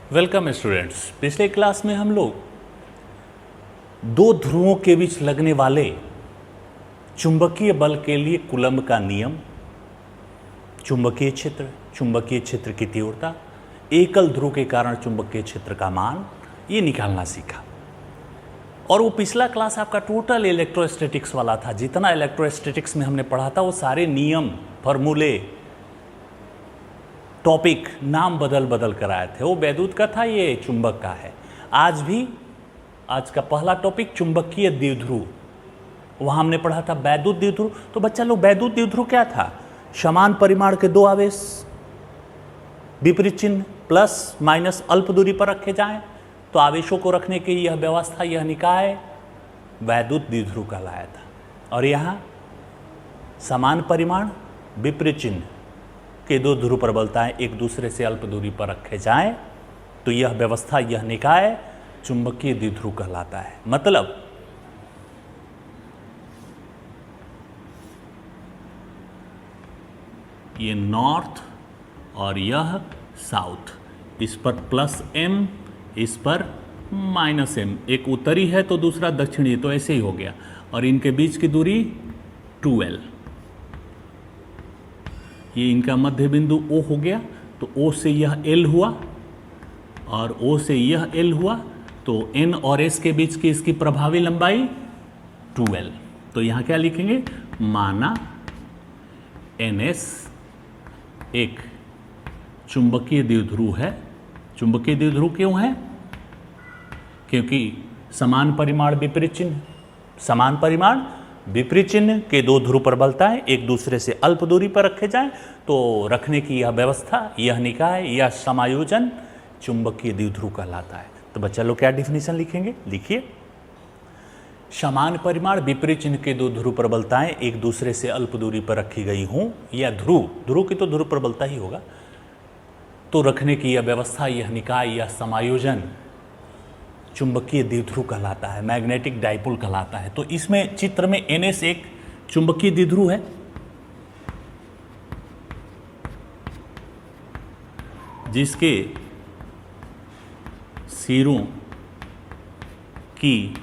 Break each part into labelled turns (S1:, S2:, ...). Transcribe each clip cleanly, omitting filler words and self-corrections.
S1: Welcome students. पिछले class में हम लोग दो ध्रुवों के बीच लगने वाले चुंबकीय बल के लिए कूलम्ब का नियम, चुंबकीय क्षेत्र की तीव्रता, एकल ध्रुव के कारण चुंबकीय क्षेत्र का मान, ये निकालना सीखा। और वो पिछला क्लास आपका टोटल इलेक्ट्रोस्टैटिक्स वाला था। जितना इलेक्ट्रोस्टैटिक्स में हमने पढ़ा था वो सारे नियम, फॉर्मूले, टॉपिक नाम बदल बदल कर आए थे। वो वैद्युत का था, ये चुंबक का है। आज का पहला टॉपिक चुंबकीय द्विध्रुव, वहाँ हमने पढ़ा था वैद्युत द्विध्रुव। तो बच्चा लोग, वैद्युत द्विध्रुव क्या था? समान परिमाण के दो आवेश विपरीत चिन्ह प्लस माइनस अल्प दूरी पर रखे जाएं तो आवेशों को रखने की यह व्यवस्था, यह निकाय वैद्युत द्विध्रुव कहलाया था। और यहाँ समान परिमाण विपरीत चिन्ह के दो ध्रुव प्रबलताएं एक दूसरे से अल्प दूरी पर रखे जाएं तो यह व्यवस्था, यह निकाय चुंबकीय द्विध्रुव कहलाता है। मतलब ये नॉर्थ और यह साउथ, इस पर प्लस m, इस पर माइनस m। एक उत्तरी है तो दूसरा दक्षिणी, तो ऐसे ही हो गया। और इनके बीच की दूरी 2l, ये इनका मध्य बिंदु O हो गया। तो O से यह L हुआ और O से यह L हुआ, तो N और S के बीच की इसकी प्रभावी लंबाई 2l। तो यहाँ क्या लिखेंगे? माना NS एक चुंबकीय द्विध्रुव है। चुंबकीय द्विध्रुव क्यों है? क्योंकि समान परिमाण विपरीत चिन्ह, समान परिमाण विपरीत चिन्ह के दो ध्रुव प्रबलताएं एक दूसरे से अल्प दूरी पर रखे जाएं तो रखने की यह व्यवस्था, यह निकाय, यह समायोजन चुंबकीय द्विध्रुव कहलाता है। तो बच्चा लोग क्या डिफिनीशन लिखेंगे? लिखिए, समान परिमाण विपरीत चिन्ह के दो ध्रुव प्रबलताएं एक दूसरे से अल्प दूरी पर रखी गई हों, या ध्रुव की तो ध्रुव प्रबलता ही होगा, तो रखने की यह व्यवस्था, यह निकाय, यह समायोजन चुंबकीय द्विध्रुव कहलाता है, मैग्नेटिक डाइपोल कहलाता है। तो इसमें चित्र में NS एक चुंबकीय द्विध्रुव है जिसके सिरों की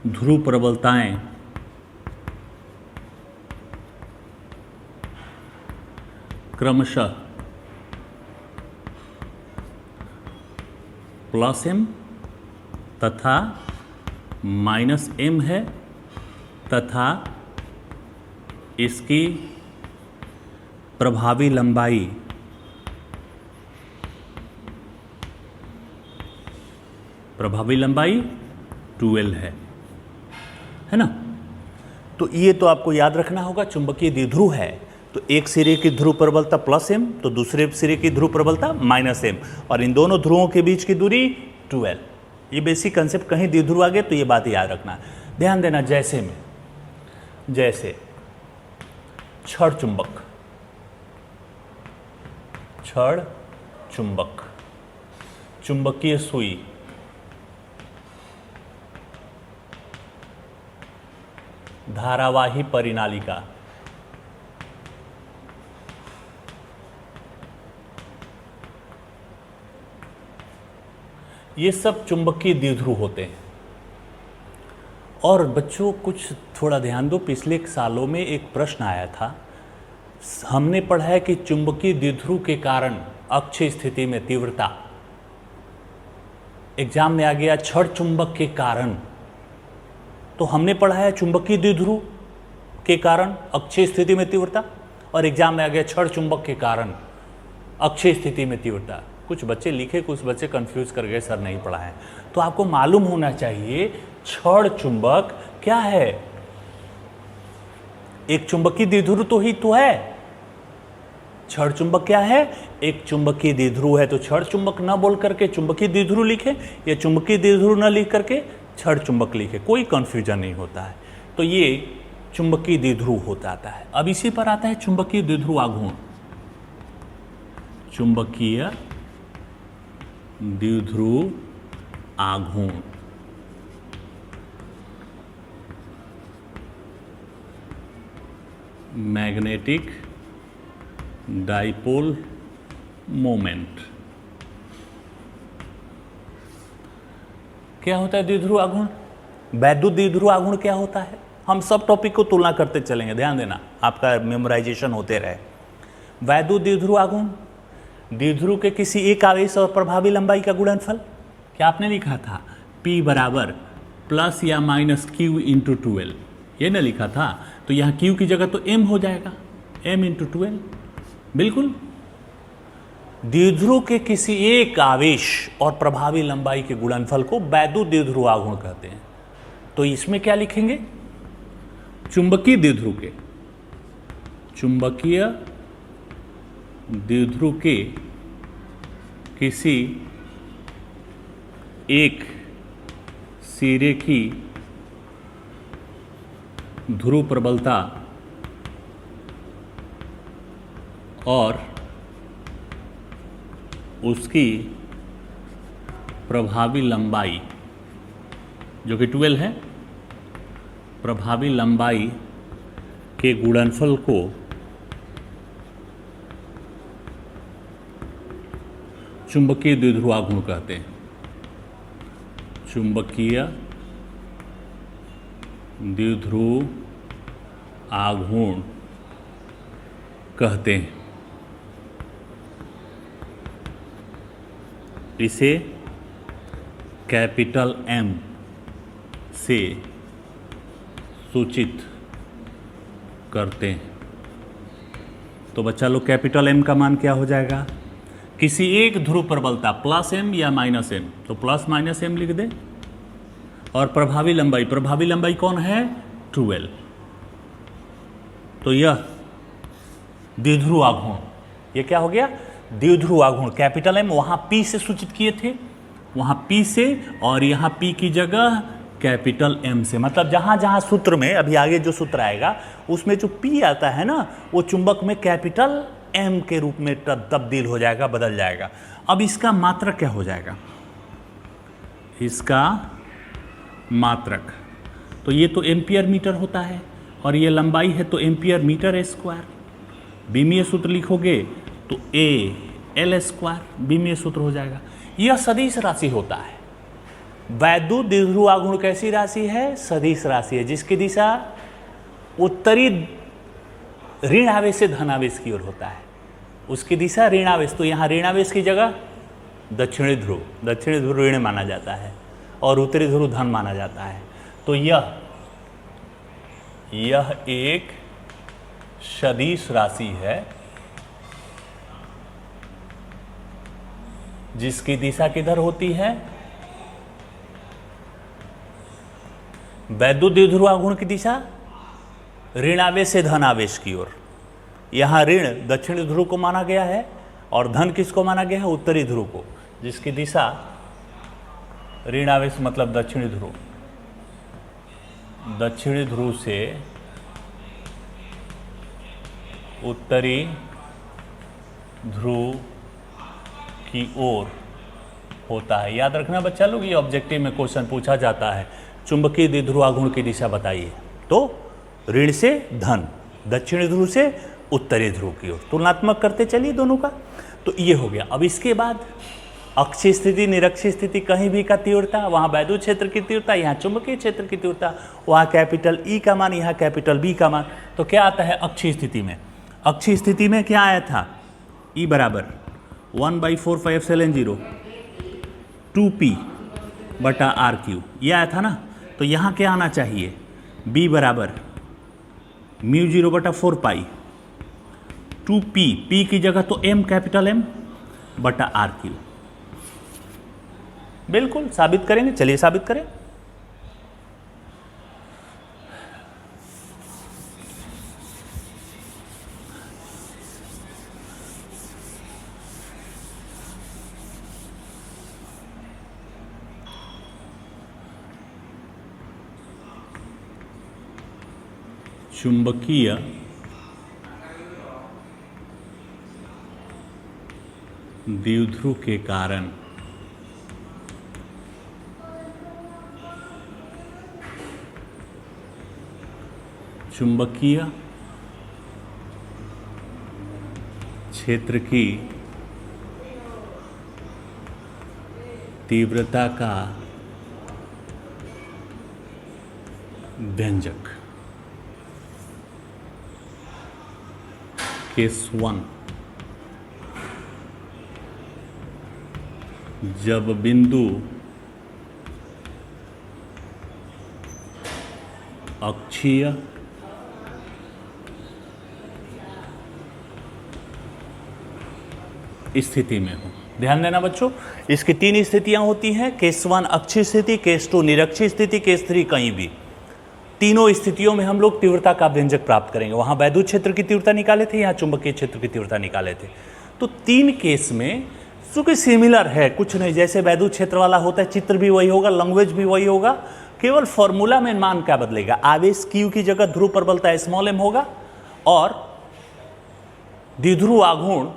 S1: ध्रुव प्रबलताएं क्रमशः प्लस m तथा माइनस m है, तथा इसकी प्रभावी लंबाई प्रभावी लंबाई 2l है ना। तो ये तो आपको याद रखना होगा। चुंबकीय द्विध्रुव है तो एक सिरे की ध्रुव प्रबलता प्लस m, तो दूसरे सिरे की ध्रुव प्रबलता माइनस m, और इन दोनों ध्रुवों के बीच की दूरी 2l। ये बेसिक कंसेप्ट, कहीं द्विध्रुव आ गए तो ये बात याद रखना, ध्यान देना। जैसे छड़ चुंबक, चुंबकीय सुई, धारावाही परिनालिका, ये सब चुंबकीय द्विध्रुव होते हैं। और बच्चों कुछ थोड़ा ध्यान दो, पिछले सालों में एक प्रश्न आया था, हमने पढ़ा है कि चुंबकीय द्विध्रुव के कारण अक्षीय स्थिति में तीव्रता, एग्जाम में आ गया छड़ चुंबक के कारण, तो हमने पढ़ा है चुंबकीय द्विध्रुव के कारण अक्षीय स्थिति में तीव्रता, और एग्जाम में आ गया छड़ चुंबक के कारण अक्षीय स्थिति में तीव्रता। कुछ बच्चे लिखे, कुछ बच्चे कंफ्यूज कर गए, सर नहीं पढ़ा है। तो आपको मालूम होना चाहिए छड़ चुंबक क्या है। एक चुंबकीय द्विध्रुव तो ही तो है। छड़ चुंबक क्या है? एक चुंबकीय द्विध्रुव है। तो छड़ चुंबक न बोल करके चुंबकीय द्विध्रुव लिखे, या चुंबकीय द्विध्रुव न लिख करके छड़ चुंबक लिखे, कोई कंफ्यूजन नहीं होता है। तो ये चुंबकीय द्विध्रुव होता आता है। अब इसी पर आता है चुंबकीय द्विध्रुव आघूर्ण। चुंबकीय द्विध्रुव आघूर्ण मैग्नेटिक डाइपोल मोमेंट। क्या होता है द्विध्रुव आघूर्ण? वैद्युत द्विध्रुव आघूर्ण क्या होता है? हम सब टॉपिक को तुलना करते चलेंगे, ध्यान देना, आपका मेमोराइजेशन होते रहे। वैद्युत द्विध्रुव आघूर्ण, द्विध्रुव के किसी एक आवेश और प्रभावी लंबाई का गुणनफल। क्या आपने लिखा था? P बराबर प्लस या माइनस Q इंटू 12, ये ना लिखा था? तो यहाँ Q की जगह तो M हो जाएगा, M इंटू 12। बिल्कुल, द्विध्रुव के किसी एक आवेश और प्रभावी लंबाई के गुणनफल को वैद्युत द्विध्रुव आघूर्ण कहते हैं। तो इसमें क्या लिखेंगे? चुंबकीय द्विध्रुव के, चुंबकीय द्विध्रुव के किसी एक सिरे की ध्रुव प्रबलता और उसकी प्रभावी लंबाई जो कि 12 है, प्रभावी लंबाई के गुणनफल को चुंबकीय द्विध्रुव आघूर्ण कहते हैं। चुंबकीय द्विध्रुव आघूर्ण कहते हैं। इसे कैपिटल M से सूचित करते हैं। तो बच्चा लोग, कैपिटल M का मान क्या हो जाएगा? किसी एक ध्रुव प्रबलता प्लस M या माइनस M, तो प्लस माइनस M लिख दे। और प्रभावी लंबाई, प्रभावी लंबाई कौन है? 12। तो यह द्विध्रुव आघूर्ण, ये क्या हो गया? द्विध्रुव आघूर्ण। कैपिटल M वहां P से सूचित किए थे, वहां P से, और यहां P की जगह कैपिटल M से। मतलब जहां जहां सूत्र में, अभी आगे जो सूत्र आएगा उसमें जो P आता है ना, वो चुंबक में कैपिटल M के रूप में तब्दील हो जाएगा, बदल जाएगा। अब इसका मात्रक क्या हो जाएगा? इसका मात्रक, तो ये तो एम्पियर मीटर होता है और ये लंबाई है तो एम्पियर मीटर स्क्वायर। बीमीय सूत्र लिखोगे तो A L स्क्वायर बीमीय सूत्र हो जाएगा। यह सदिश राशि होता है। वैद्युत द्विध्रुव आघूर्ण कैसी राशि है? सदिश राशि है, जिसकी दिशा उत्तरी ऋण आवेश से धन आवेश की ओर होता है। उसकी दिशा ऋण आवेश, तो यहाँ ऋण आवेश की जगह दक्षिणी ध्रुव, दक्षिणी ध्रुव ऋण माना जाता है और उत्तरी ध्रुव धन माना जाता है। तो यह एक सदिश राशि है जिसकी दिशा किधर होती है? वैद्युत द्विध्रुव आघूर्ण की दिशा ऋण आवेश से धन आवेश की ओर। यहाँ ऋण दक्षिणी ध्रुव को माना गया है और धन किसको माना गया है? उत्तरी ध्रुव को, जिसकी दिशा ऋण आवेश मतलब दक्षिणी ध्रुव, दक्षिणी ध्रुव से उत्तरी ध्रुव की ओर होता है। याद रखना बच्चा लोग, ये ऑब्जेक्टिव में क्वेश्चन पूछा जाता है, चुंबकीय द्विध्रुव आघूर्ण की दिशा बताइए। तो ऋण से धन, दक्षिणी ध्रुव से उत्तरी ध्रुव की ओर, तुलनात्मक करते चलिए दोनों का। तो ये हो गया। अब इसके बाद अक्षीय स्थिति, निरक्षीय स्थिति, कहीं भी का तीव्रता, वहाँ वैद्युत क्षेत्र की तीव्रता, यहाँ चुंबकीय क्षेत्र की तीव्रता, वहाँ कैपिटल E का मान, यहाँ कैपिटल B का मान। तो क्या आता है अक्षीय स्थिति में? अक्षीय स्थिति में क्या आया था? E बराबर 1/4πε0 2P बटा RQ, ये आया था ना। तो यहाँ क्या आना चाहिए? B बराबर μ0/4π 2P, P की जगह तो M कैपिटल M बटा RQ। बिल्कुल साबित करेंगे, चलिए साबित करें। चुंबकीय द्विध्रुव के कारण चुंबकीय क्षेत्र की तीव्रता का व्यंजक। केस 1, जब बिंदु अक्षीय स्थिति में हो। ध्यान देना बच्चों, इसकी 3 स्थितियां होती हैं। केस 1 अक्षीय स्थिति, केस 2 निरक्षीय स्थिति, केस 3 कहीं भी। तीनों स्थितियों में हम लोग तीव्रता का व्यंजक प्राप्त करेंगे। वहां वैद्युत क्षेत्र की तीव्रता निकाले थे, यहाँ चुंबकीय क्षेत्र की तीव्रता निकाले थे। तो 3 केस में चूंकि सिमिलर है, कुछ नहीं, जैसे वैद्युत क्षेत्र वाला होता है, चित्र भी वही होगा, लैंग्वेज भी वही होगा, केवल फॉर्मूला में मान क्या बदलेगा। आवेश Q की जगह ध्रुव प्रबलता स्मॉल m होगा और द्विध्रुव आघूर्ण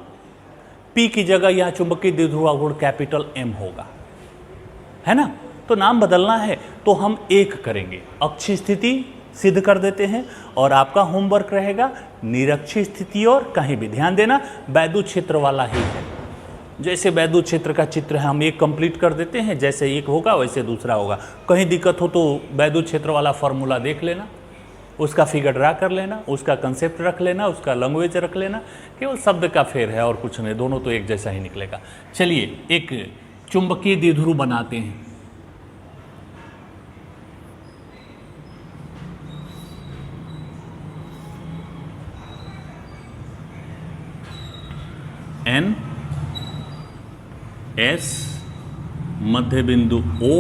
S1: P की जगह यहां चुंबकीय द्विध्रुव आघूर्ण कैपिटल M होगा, है ना। तो नाम बदलना है तो हम एक करेंगे, अक्षीय स्थिति सिद्ध कर देते हैं और आपका होमवर्क रहेगा निरक्षीय स्थिति और कहीं भी। ध्यान देना वैद्युत क्षेत्र वाला ही है, जैसे वैद्युत क्षेत्र का चित्र है हम एक कंप्लीट कर देते हैं, जैसे एक होगा वैसे दूसरा होगा। कहीं दिक्कत हो तो वैद्युत क्षेत्र वाला फॉर्मूला देख लेना, उसका फिगर ड्रा कर लेना, उसका कंसेप्ट रख लेना, उसका लैंग्वेज रख लेना, केवल शब्द का फेर है और कुछ नहीं, दोनों तो एक जैसा ही निकलेगा। चलिए एक चुंबकीय द्विध्रुव बनाते हैं। N S मध्य बिंदु O,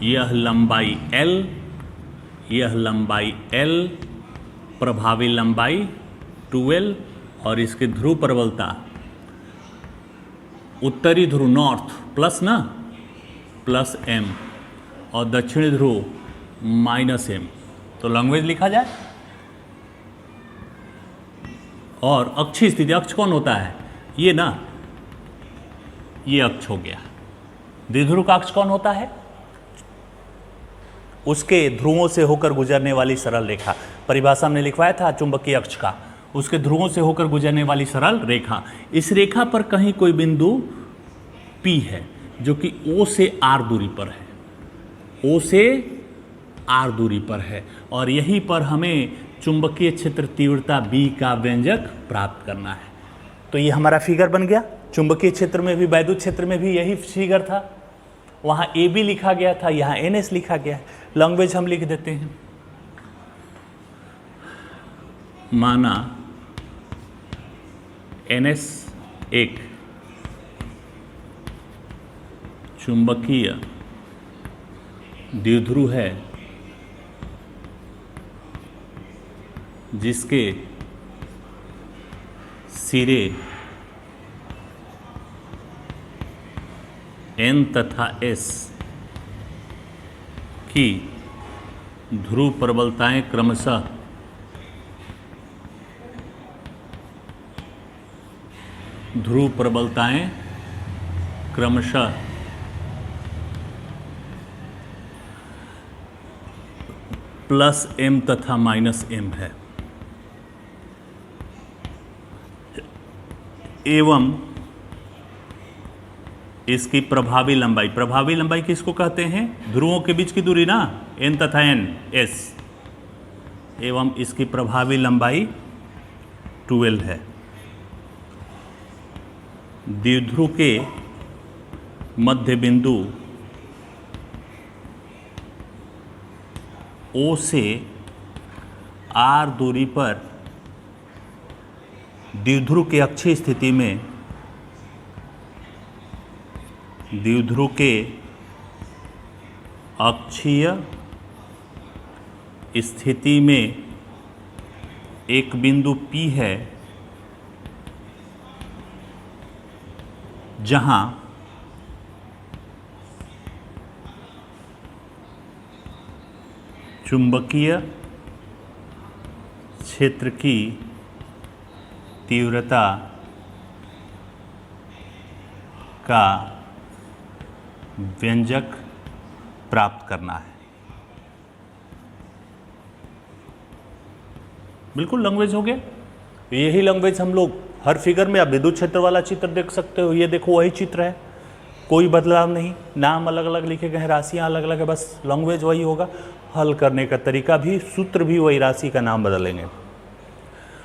S1: यह लंबाई L, यह लंबाई L, प्रभावी लंबाई 2L और इसकी ध्रुव प्रबलता उत्तरी ध्रुव नॉर्थ प्लस ना प्लस M और दक्षिणी ध्रुव माइनस M। तो लैंग्वेज लिखा जाए। और अक्षीय स्थिति, अक्ष कौन होता है, ये ना, ये अक्ष हो गया। द्विध्रुव का अक्ष कौन होता है, उसके ध्रुवों से होकर गुजरने वाली सरल रेखा। परिभाषा में लिखवाया था चुंबकीय अक्ष का, उसके ध्रुवों से होकर गुजरने वाली सरल रेखा। इस रेखा पर कहीं कोई बिंदु P है जो कि O से R दूरी पर है, O से R दूरी पर है और यहीं पर हमें चुंबकीय क्षेत्र तीव्रता B का व्यंजक प्राप्त करना है। तो ये हमारा फिगर बन गया। चुंबकीय क्षेत्र में भी वैद्युत क्षेत्र में भी यही फिगर था, वहाँ AB लिखा गया था, यहाँ NS लिखा गया है। लैंग्वेज हम लिख देते हैं, माना NS एक चुंबकीय द्विध्रुव है जिसके सिरे N तथा S की ध्रुव प्रबलताएं क्रमशः प्लस M तथा माइनस M है एवं इसकी प्रभावी लंबाई किसको कहते हैं, ध्रुवों के बीच की दूरी ना, N तथा N S, एवं इसकी प्रभावी लंबाई 2L है। द्विध्रुव के मध्य बिंदु O से R दूरी पर द्विध्रुव के अक्षीय स्थिति में, द्विध्रुव के अक्षीय स्थिति में एक बिंदु P है जहां चुंबकीय क्षेत्र की तीव्रता का व्यंजक प्राप्त करना है। बिल्कुल लैंग्वेज हो गया। यही लैंग्वेज हम लोग हर फिगर में, आप विद्युत क्षेत्र वाला चित्र देख सकते हो, ये देखो वही चित्र है, कोई बदलाव नहीं, नाम अलग अलग लिखे गए हैं, राशियां अलग अलग है, बस लैंग्वेज वही होगा। हल करने का तरीका भी, सूत्र भी वही, राशि का नाम बदलेंगे।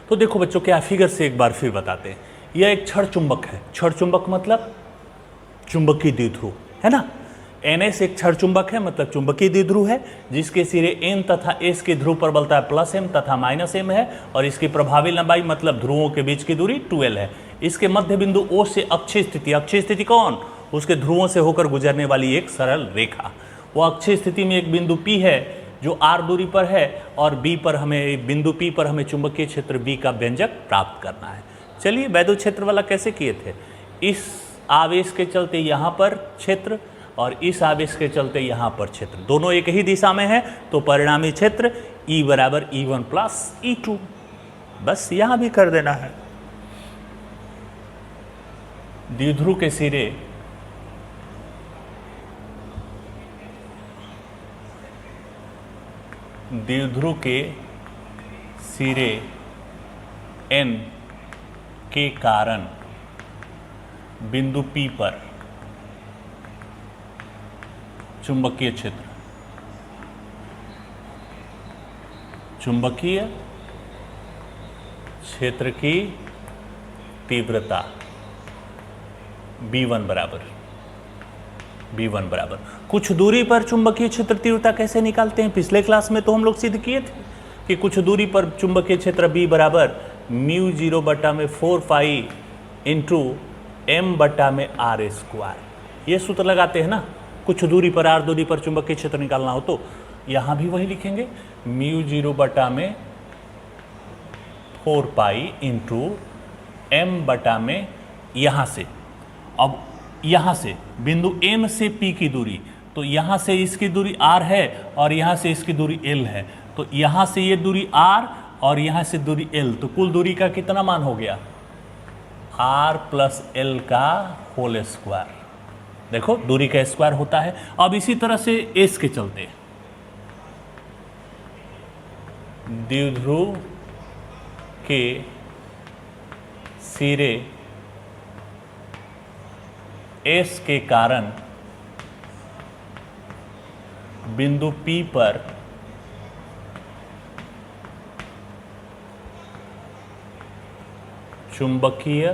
S1: तो देखो बच्चों, क्या फिगर से एक बार फिर बताते हैं। यह एक क्षण चुंबक है। क्षण चुंबक मतलब चुंबकीय द्विध्रुव, है ना। NS एक क्षण चुंबक है, मतलब चुंबकीय द्विध्रुव है, जिसके सिरे N तथा S के ध्रुव पर बलता है +M तथा -M है, और इसकी प्रभावी लंबाई मतलब ध्रुवों के बीच की दूरी 2L है। इसके मध्य बिंदु O से अक्षीय स्थिति कौन? उसके ध्रुवों से होकर गुजरने वाली एक सरल रेखा। वो अक्षीय स्थिति में एक बिंदु P है जो R दूरी पर है, और बिंदु P पर हमें चुंबकीय क्षेत्र B का व्यंजक प्राप्त करना है। चलिए, वैद्युत क्षेत्र वाला कैसे किए थे? इस आवेश के चलते यहाँ पर क्षेत्र और इस आवेश के चलते यहाँ पर क्षेत्र, दोनों एक ही दिशा में है, तो परिणामी क्षेत्र E = E1 + E2। बस यहाँ भी कर देना है। द्विध्रुव के सिरे N के कारण बिंदु P पर चुंबकीय क्षेत्र की तीव्रता B1 बराबर। कुछ दूरी पर चुंबकीय क्षेत्र तीव्रता कैसे निकालते हैं? पिछले क्लास में तो हम लोग सिद्ध किए थे कि कुछ दूरी पर चुंबकीय क्षेत्र B = μ0/4π × m/r²। ये सूत्र लगाते हैं ना, कुछ दूरी पर, r दूरी पर चुंबकीय क्षेत्र निकालना हो तो यहाँ भी वही लिखेंगे, μ0/4π × m/, यहाँ से। अब यहाँ से बिंदु N से P की दूरी, तो यहाँ से इसकी दूरी r है और यहाँ से इसकी दूरी l है, तो यहाँ से ये दूरी r और यहाँ से दूरी l, तो कुल दूरी का कितना मान हो गया? r + l का होल स्क्वायर। देखो, दूरी का स्क्वायर होता है। अब इसी तरह से S के चलते द्विध्रुव के सिरे S के कारण बिंदु P पर चुंबकीय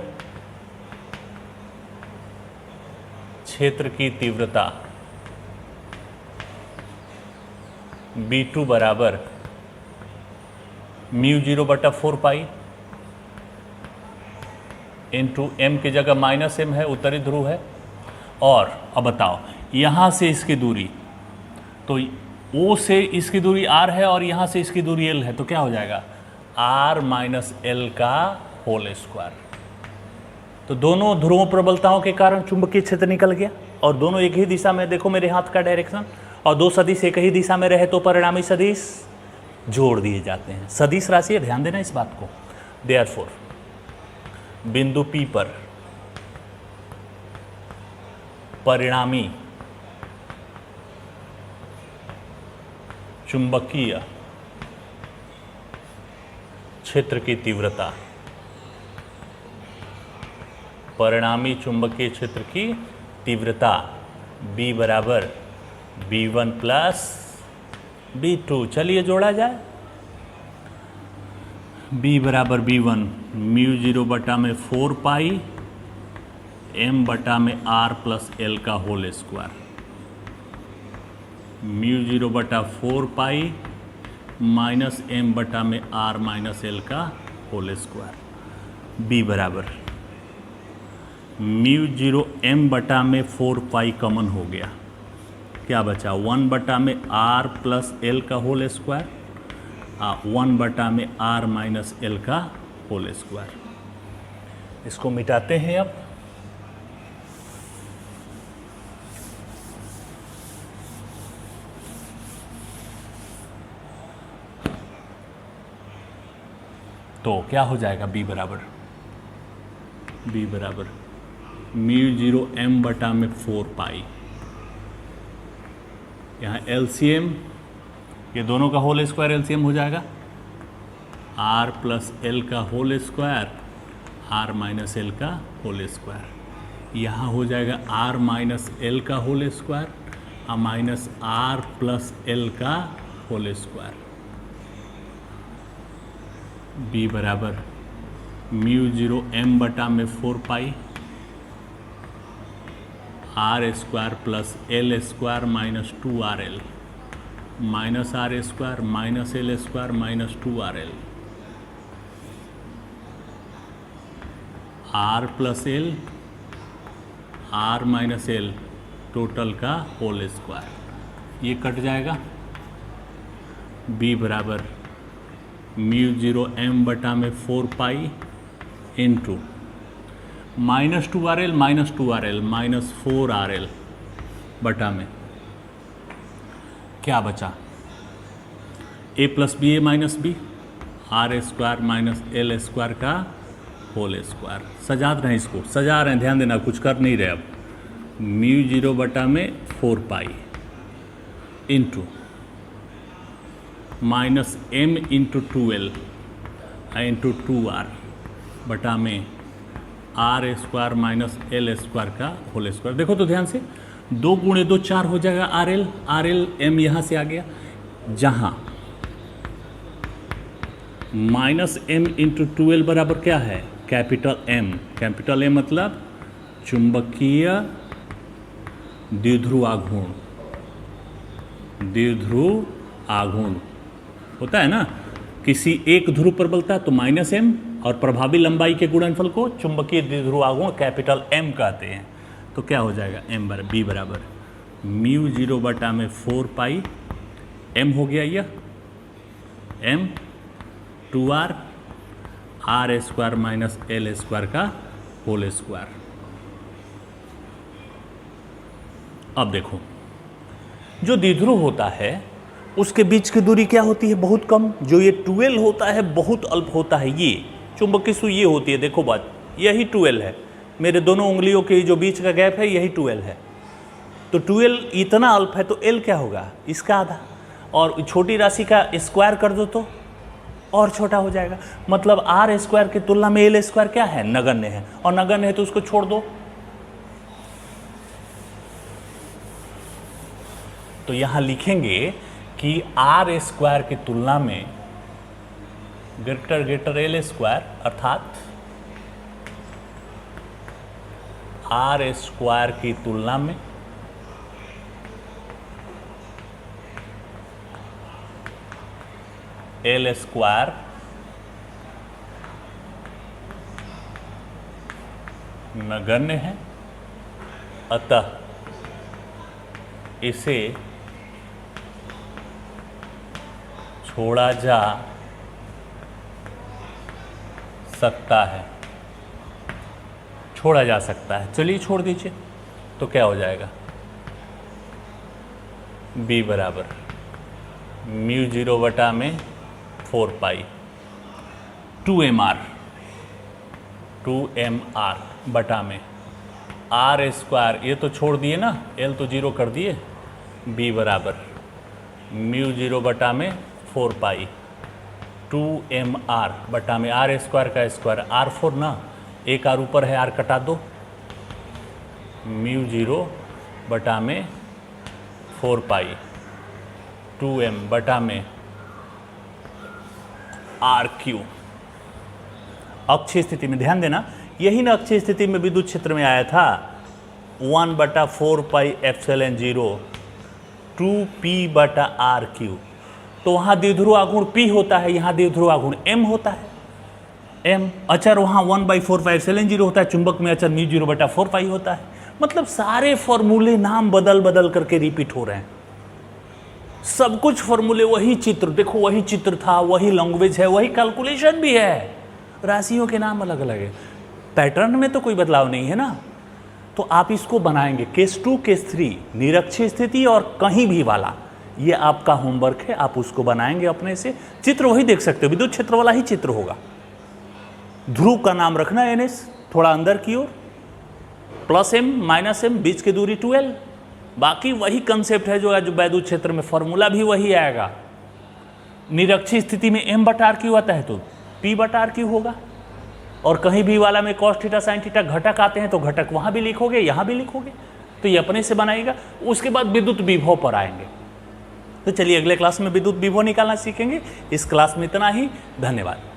S1: क्षेत्र की तीव्रता B2 = μ0/4π × m की जगह -m है, उत्तरी ध्रुव है। और अब बताओ, यहाँ से इसकी दूरी, तो O से इसकी दूरी r है और यहाँ से इसकी दूरी l है, तो क्या हो जाएगा? r - l का होल स्क्वायर। तो दोनों ध्रुवों प्रबलताओं के कारण चुंबकीय क्षेत्र निकल गया, और दोनों एक ही दिशा में, देखो मेरे हाथ का डायरेक्शन, और दो सदिश एक ही दिशा में रहे तो परिणामी सदिश जोड़ दिए जाते हैं। सदिश राशि है, ध्यान देना इस बात को। देयरफॉर बिंदु P पर परिणामी चुंबकीय क्षेत्र की तीव्रता, परिणामी चुंबकीय क्षेत्र की तीव्रता B = B1 + B2। चलिए जोड़ा जाए। B = B1 μ0/4π m/r + l का होल स्क्वायर, μ0/4π -m/r - l का whole square. B = μ0m/4π common हो गया, क्या बचा? 1/r + l का होल स्क्वायर, 1/r - l का होल स्क्वायर। इसको मिटाते हैं अब। तो क्या हो जाएगा? B = μ0m/4π, यहाँ LCM, ये दोनों का होल स्क्वायर LCM हो जाएगा, r + l का होल स्क्वायर, r - l का होल स्क्वायर। यहाँ हो जाएगा r - l का होल स्क्वायर, -r + l का होल स्क्वायर, बी बराबर म्यू 0 m बटा में 4 pi R square plus L square minus 2RL minus R square minus L square minus 2RL R plus L R minus L total का whole square, ये कट जाएगा। B बराबर mu 0 m बटा में 4 pi into minus 2RL minus 2RL minus 4RL बटा में क्या बचा, a plus B A minus B R square minus L square का होल स्क्वायर। सजा रहे हैं, इसको सजा रहे हैं, ध्यान देना, कुछ कर नहीं रहे। अब म्यू 0 बटा में 4 pi into minus m into 2L into 2R बटा में R square minus L square का होल स्क्वायर। देखो तो ध्यान से, 2 गुणे 2 4 हो जाएगा RL, RL m यहाँ से आ गया, जहाँ माइनस m इंटू 2L बराबर क्या है, कैपिटल M। कैपिटल M मतलब चुंबकीय द्विध्रुव आघूर्ण, द्विध्रुव आघूर्ण होता है ना, किसी एक ध्रुव पर बलता है तो माइनस M और प्रभावी लंबाई के गुणनफल को चुंबकीय द्विध्रुव आघूर्ण कैपिटल M कहते हैं। तो क्या हो जाएगा, m बराबर बी बराबर म्यू 0 बटा में 4 पाई m हो गया, यह m 2R R square minus L square का होल स्क्वायर। अब देखो, जो द्विध्रुव होता है उसके बीच की दूरी क्या होती है, बहुत कम। जो ये 2L होता है बहुत अल्प होता है, ये चुंबकीय सुई ये होती है। देखो बात, यही 2L है, मेरे दोनों उंगलियों के जो बीच का गैप है यही 2L है। तो 2L इतना अल्प है तो L क्या होगा, इसका आधा, और छोटी राशि का स्क्वायर कर दो तो और छोटा हो जाएगा। मतलब आर स्क्वायर की तुलना में एल स्क्वायर क्या है, नगण्य है, और नगण्य है तो उसको छोड़ दो। तो यहां लिखेंगे कि आर स्क्वायर की तुलना में ग्रेटर एल स्क्वायर, अर्थात आर स्क्वायर की तुलना में एल स्क्वायर नगण्य है, अतः इसे छोड़ा जा सकता है, छोड़ा जा सकता है। चलिए छोड़ दीजिए, तो क्या हो जाएगा, बी बराबर म्यू 0 बटा में 4 पाई 2mr बटा में आर स्क्वायर, ये तो छोड़ दिए ना, एल तो 0 कर दिए, बी बराबर म्यू 0 बटा में 4 पाई 2mr बटा में आर स्क्वायर का स्क्वायर, R4 ना, एक आर ऊपर है, आर कटा दो, म्यू 0 बटा में 4 पाई 2m बटा में RQ। अक्षीय स्थिति में ध्यान देना, यही ना अक्षीय स्थिति में विद्युत क्षेत्र में आया था 1 बटा 4 पाई एप्सिलॉन 0 2p बटा RQ। तो वहाँ द्विध्रुव आघूर्ण P होता है, यहाँ द्विध्रुव आघूर्ण M होता है, M। अचर वहाँ 1/4 पाई एप्सिलॉन 0 होता है, चुंबक में अचर म्यू 0 बटा 4 पाई होता है। मतलब सारे फॉर्मूले नाम बदल बदल करके रिपीट हो रहे हैं, सब कुछ फॉर्मूले वही चित्र, देखो वही चित्र था, वही लैंग्वेज है, वही कैलकुलेशन भी है, राशियों के नाम अलग अलग है, पैटर्न में तो कोई बदलाव नहीं है ना। तो आप इसको बनाएंगे केस 2 केस 3 निरक्षीय स्थिति और कहीं भी वाला, ये आपका होमवर्क है, आप उसको बनाएंगे अपने से। चित्र वही देख सकते हो, विद्युत क्षेत्र वाला ही चित्र होगा। ध्रुव का नाम रखना NS, थोड़ा अंदर की ओर, प्लस M माइनस M, बीच की दूरी 2L, बाकी वही कंसेप्ट है जो विद्युत क्षेत्र में, फॉर्मूला भी वही आएगा। निरक्षीय स्थिति में M बटा RQ आता है तो P बटा RQ होगा, और कहीं भी वाला में cos थीटा sin थीटा घटक आते हैं तो घटक वहाँ भी लिखोगे, यहाँ भी लिखोगे, तो ये अपने से बनाएगा। उसके बाद विद्युत विभव पर आएंगे, तो चलिए अगले क्लास में विद्युत विभव निकालना सीखेंगे। इस क्लास में इतना ही, धन्यवाद।